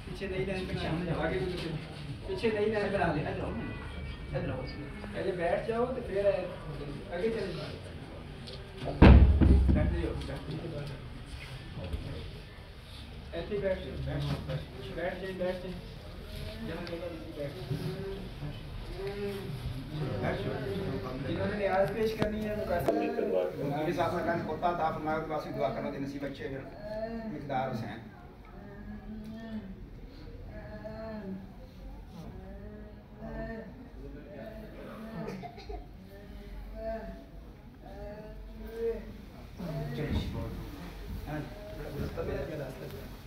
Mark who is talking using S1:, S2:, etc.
S1: पीछे नहीं लाइन पे सामने आगे पीछे नहीं लाइन बना ले पहले बैठ जाओ तो फिर आगे चले जाओ बैठ जाओ ऐसे बैठ जाओ बैठ जाए जिन्होंने नियाज पेश करनी है वो कर सकते हैं। नबी साहब ने कहा होता था फरमाया कि वासी दुआ करना दे नसीब अच्छे मिकदार हुसैन चलिए